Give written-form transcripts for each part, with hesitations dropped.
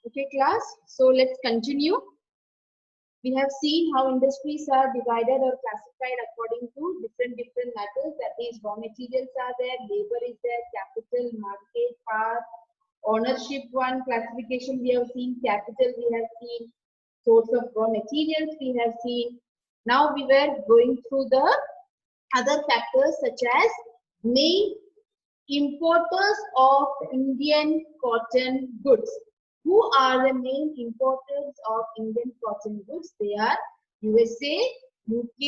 Okay, class. So let's continue. We have seen how industries are divided or classified according to different matters. That is, raw materials are there, labor is there, capital, market, power, ownership. One classification we have seen, capital we have seen, source of raw materials we have seen. Now we were going through the other factors such as main importers of Indian cotton goods. Who are the main importers of Indian cotton goods? They are USA, UK,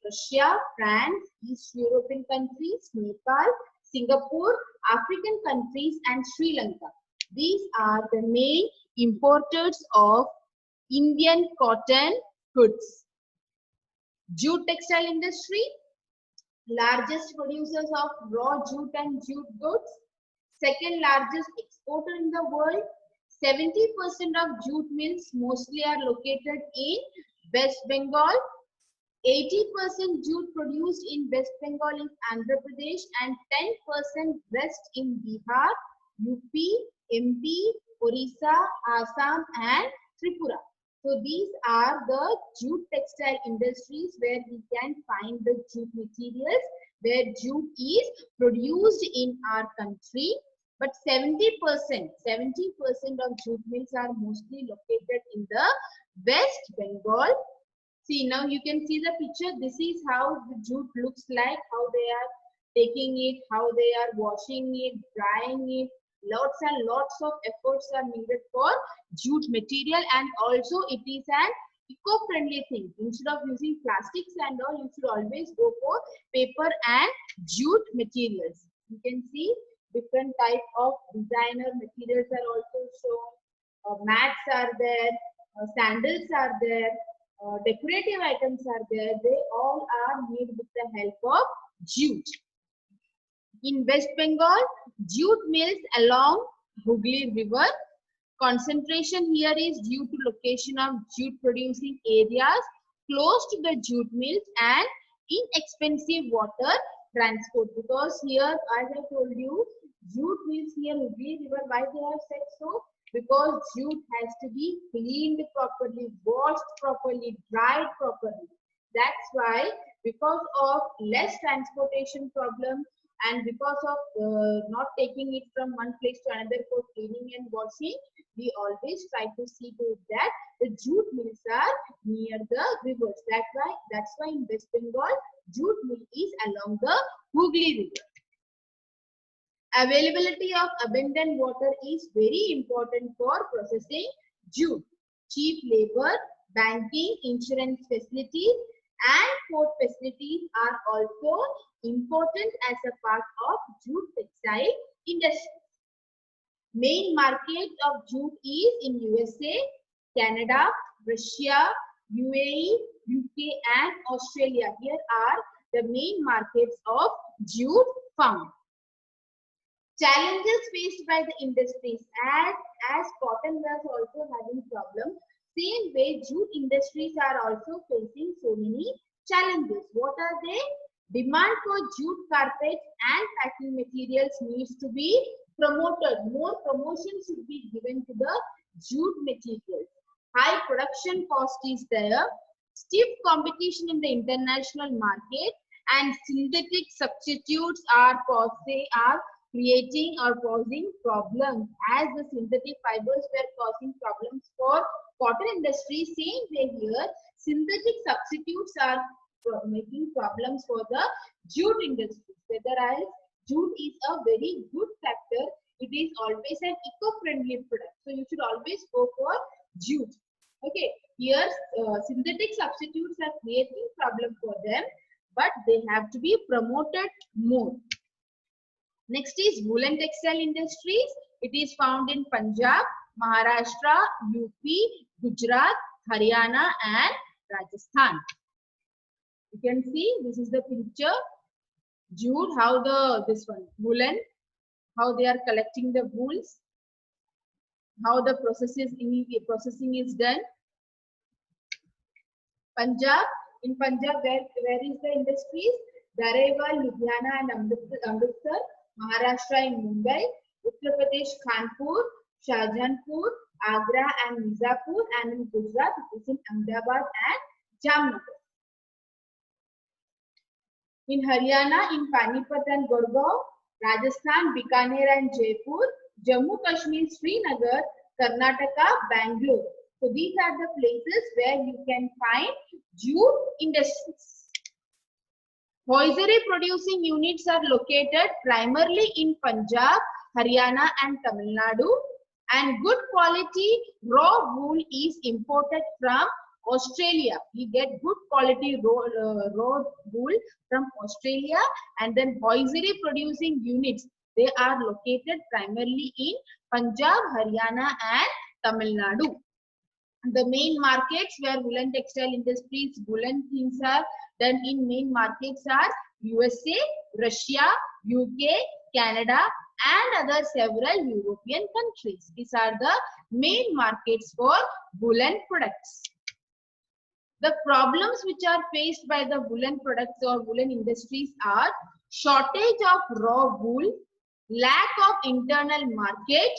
Russia, France, East European countries, Nepal, Singapore, African countries, and Sri Lanka. These are the main importers of Indian cotton goods. Jute textile industry, largest producers of raw jute and jute goods, second largest exporter in the world. 70% of jute mills mostly are located in West Bengal. 80% jute produced in West Bengal is Andhra Pradesh and 10% rest in Bihar, UP, MP, Orissa, Assam and Tripura. So these are the jute textile industries where we can find the jute materials, where jute is produced in our country. But 70% of jute mills are mostly located in the West Bengal. See, now you can see the picture. This is how the jute looks like, how they are taking it, how they are washing it, drying it. Lots and lots of efforts are needed for jute material, and also it is an eco-friendly thing. Instead of using plastics and all, you should always go for paper and jute materials. You can see different type of designer materials are also shown. Mats are there, sandals are there, decorative items are there. They all are made with the help of jute. In West Bengal, jute mills along Hooghly River. Concentration here is due to location of jute producing areas close to the jute mills and inexpensive water transport. Because here, as I told you, jute mills near Hooghly River. Why they have said so? Because jute has to be cleaned properly, washed properly, dried properly. That's why, because of less transportation problem and because of not taking it from one place to another for cleaning and washing, we always try to see to it that the jute mills are near the rivers. That's why in West Bengal, jute mill is along the Hooghly River. Availability of abundant water is very important for processing jute. Cheap labor, banking, insurance facilities and port facilities are also important as a part of jute textile industry. Main market of jute is in USA, Canada, Russia, UAE, UK and Australia. Here are the main markets of jute found. Challenges faced by the industries, as cotton was also having problem, same way jute industries are also facing so many challenges. What are they? Demand for jute carpets and packing materials needs to be promoted. More promotion should be given to the jute materials. High production cost is there. Stiff competition in the international market and synthetic substitutes are creating or causing problems. As the synthetic fibers were causing problems for cotton industry, same way here, synthetic substitutes are making problems for the jute industry. Whereas jute is a very good factor, it is always an eco-friendly product. So you should always go for jute. Okay, here synthetic substitutes are creating problem for them, but they have to be promoted more. Next is woolen textile industries. It is found in Punjab, Maharashtra, UP, Gujarat, Haryana and Rajasthan. You can see this is the picture. Jute, how woolen, how they are collecting the wools, how the processing is done. Punjab, in Punjab, where is the industries? Garewal, Ludhiana and Amritsar. Maharashtra in Mumbai, Uttar Pradesh, Kanpur, Shahjahanpur, Agra and Mirzapur, and in Gujarat it is in Ahmedabad and Jamnagar. In Haryana, in Panipat and Gurgaon, Rajasthan, Bikaner and Jaipur, Jammu Kashmir, Srinagar, Karnataka, Bangalore. So these are the places where you can find jute industries. Hosiery producing units are located primarily in Punjab, Haryana and Tamil Nadu, and good quality raw wool is imported from Australia. We get good quality raw wool from Australia, and then hosiery producing units, they are located primarily in Punjab, Haryana and Tamil Nadu. The main markets where woolen textile industries, woolen things are done in main markets are USA, Russia, UK, Canada and other several European countries. These are the main markets for woolen products. The problems which are faced by the woolen products or woolen industries are shortage of raw wool, lack of internal market,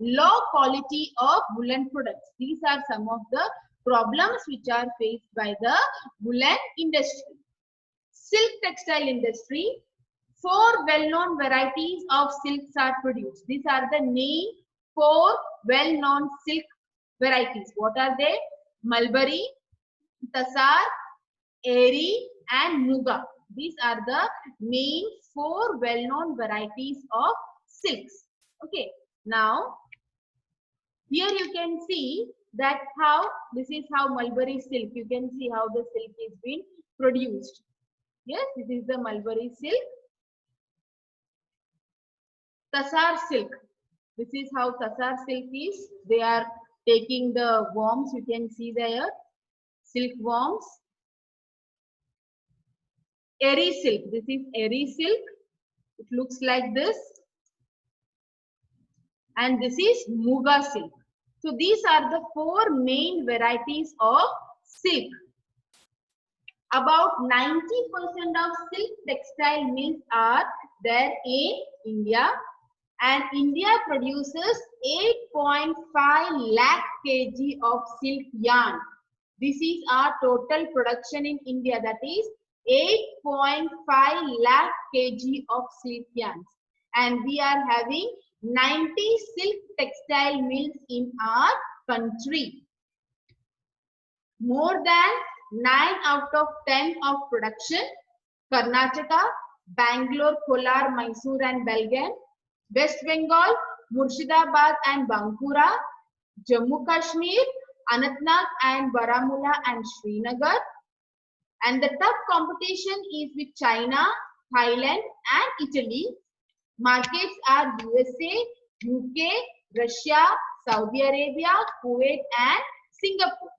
low quality of woolen products. These are some of the problems which are faced by the woolen industry. Silk textile industry, 4 well-known varieties of silks are produced. These are the main 4 well-known silk varieties. What are they? Mulberry, Tassar, Eri and Muga. These are the main 4 well-known varieties of silks. Okay. Now, here you can see that how this is how mulberry silk. You can see how the silk is being produced. Yes, this is the mulberry silk. Tassar silk. This is how Tassar silk is. They are taking the worms. You can see there. Silkworms. Eri silk. This is Eri silk. It looks like this. And this is Muga silk. So these are the 4 main varieties of silk. About 90% of silk textile mills are there in India. And India produces 8.5 lakh kg of silk yarn. This is our total production in India, that is 8.5 lakh kg of silk yarns. And we are having 90 silk textile mills in our country. More than 9 out of 10 of production, Karnataka, Bangalore, Kolar, Mysore and Belgaum, West Bengal, Murshidabad and Bankura, Jammu Kashmir, Anantnag and Baramulla and Srinagar. And the tough competition is with China, Thailand and Italy. Markets are USA, UK, Russia, Saudi Arabia, Kuwait and Singapore.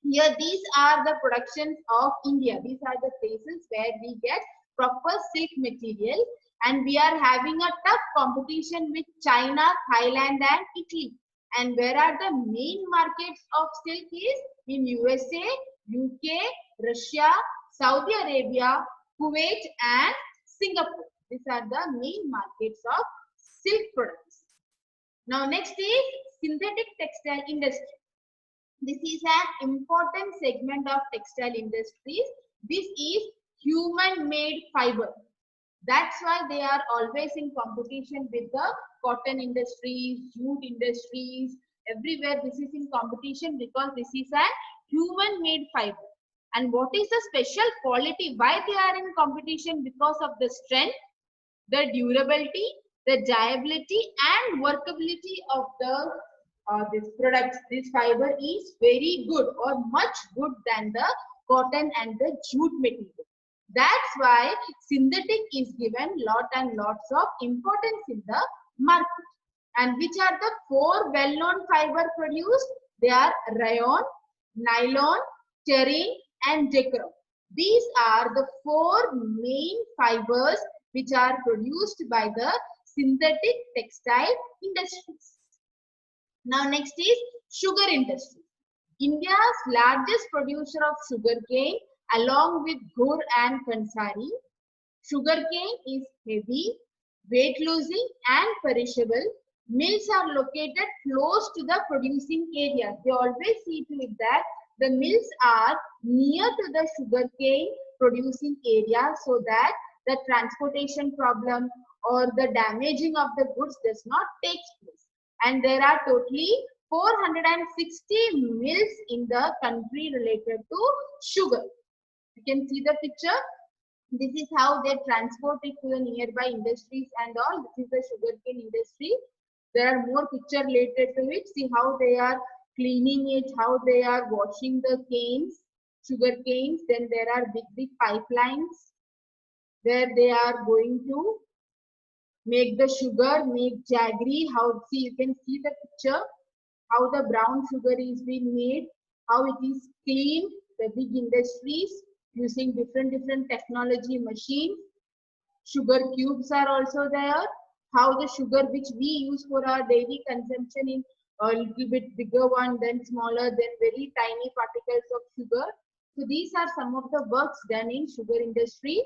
Here these are the productions of India. These are the places where we get proper silk material, and we are having a tough competition with China, Thailand and Italy. And where are the main markets of silk is? In USA, UK, Russia, Saudi Arabia, Kuwait and Singapore. These are the main markets of silk products. Now next is synthetic textile industry. This is an important segment of textile industries. This is human-made fiber. That's why they are always in competition with the cotton industries, jute industries, everywhere this is in competition because this is a human-made fiber. And what is the special quality? Why they are in competition? Because of the strength, the durability, the dyeability and workability of the this product. This fiber is very good or much good than the cotton and the jute material. That's why synthetic is given lot and lots of importance in the market. And which are the 4 well-known fiber produced? They are rayon, nylon, terine and jacquard. These are the 4 main fibers which are produced by the synthetic textile industries. Now next is sugar industry. India's largest producer of sugarcane along with gur and kansari. Sugarcane is heavy, weight losing and perishable. mills are located close to the producing areas. They always see to it that the mills are near to the sugarcane producing area so that the transportation problem or the damaging of the goods does not take place. And there are totally 460 mills in the country related to sugar. You can see the picture. This is how they transport it to the nearby industries and all. This is the sugarcane industry. There are more pictures related to it. See how they are cleaning it, how they are washing the canes, sugar canes. Then there are big pipelines where they are going to make the sugar, make jaggery. How, see, you can see the picture, how the brown sugar is being made, how it is cleaned, the big industries using different technology machines. Sugar cubes are also there. How the sugar which we use for our daily consumption in a little bit bigger one, then smaller, then very tiny particles of sugar. So these are some of the works done in sugar industry.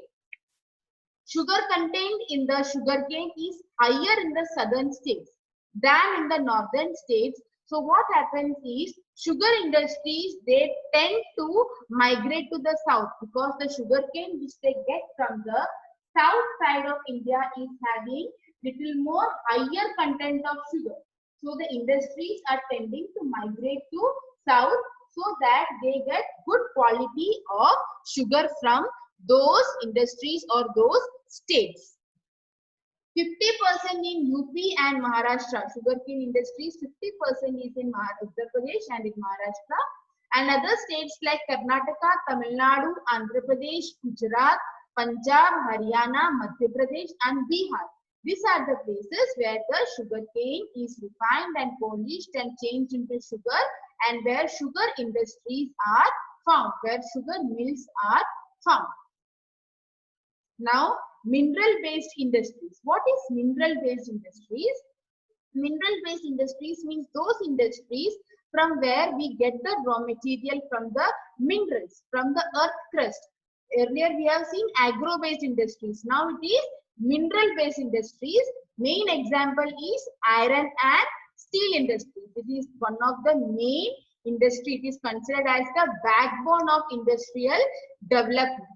Sugar contained in the sugarcane is higher in the southern states than in the northern states. So what happens is sugar industries, they tend to migrate to the south because the sugarcane which they get from the south side of India is having little more higher content of sugar. So the industries are tending to migrate to south so that they get good quality of sugar from those industries or those states. 50% in UP and Maharashtra, sugarcane industries, 50% is in Uttar Pradesh and in Maharashtra. And other states like Karnataka, Tamil Nadu, Andhra Pradesh, Gujarat, Punjab, Haryana, Madhya Pradesh and Bihar. These are the places where the sugarcane is refined and polished and changed into sugar, and where sugar industries are found, where sugar mills are found. Now, mineral-based industries. What is mineral-based industries? Mineral-based industries means those industries from where we get the raw material from the minerals, from the earth crust. Earlier we have seen agro-based industries. Now it is mineral-based industries. Main example is iron and steel industry. It is one of the main industry. It is considered as the backbone of industrial development.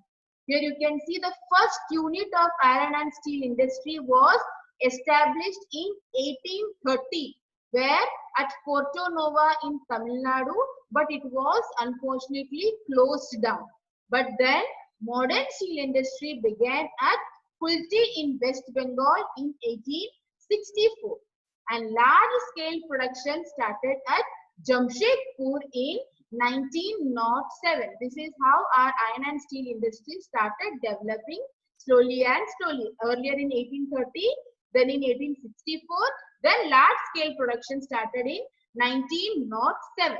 Here you can see the first unit of iron and steel industry was established in 1830, where at Porto Nova in Tamil Nadu, but it was unfortunately closed down. But then modern steel industry began at Kulti in West Bengal in 1864, and large scale production started at Jamshedpur in 1907. This is how our iron and steel industry started developing slowly and slowly. Earlier in 1830, then in 1864, then large scale production started in 1907.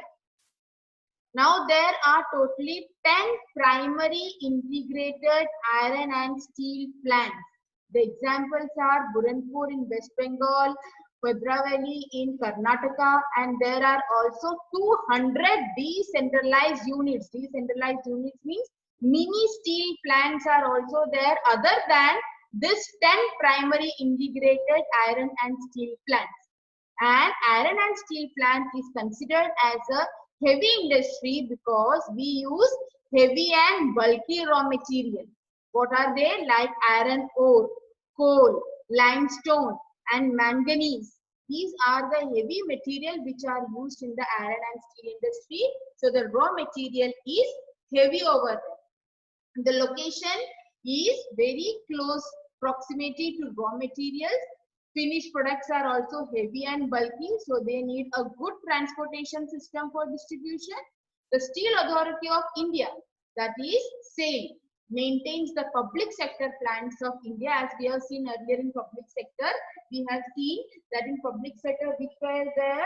Now there are totally 10 primary integrated iron and steel plants. The examples are Burhanpur in West Bengal, Bhadravali in Karnataka, and there are also 200 decentralized units. Decentralized units means mini steel plants are also there other than this 10 primary integrated iron and steel plants. And iron and steel plant is considered as a heavy industry because we use heavy and bulky raw material. What are they? Like iron ore, coal, limestone and manganese. These are the heavy material which are used in the iron and steel industry. So the raw material is heavy over there. The location is very close proximity to raw materials. Finished products are also heavy and bulky, so they need a good transportation system for distribution. The Steel Authority of India, that is SAIL, maintains the public sector plants of India. As we have seen earlier in public sector, we have seen that in public sector which were there,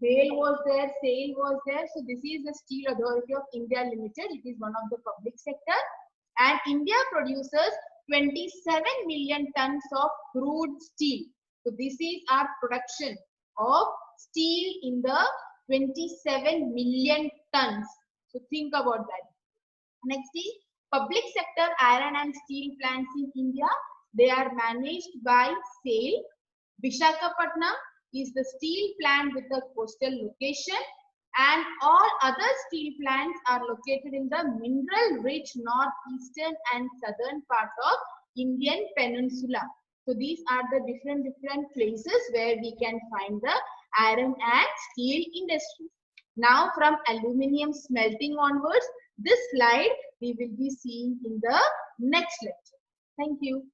BHEL was there, SAIL was there. So this is the Steel Authority of India Limited. It is one of the public sector, and India produces 27 million tons of crude steel. So this is our production of steel in the 27 million tons. So think about that. Next is public sector iron and steel plants in India. They are managed by SAIL. Visakhapatnam is the steel plant with a coastal location, and all other steel plants are located in the mineral-rich northeastern and southern part of Indian peninsula. So these are the different places where we can find the iron and steel industries. Now from aluminium smelting onwards, this slide we will be seeing in the next lecture. Thank you.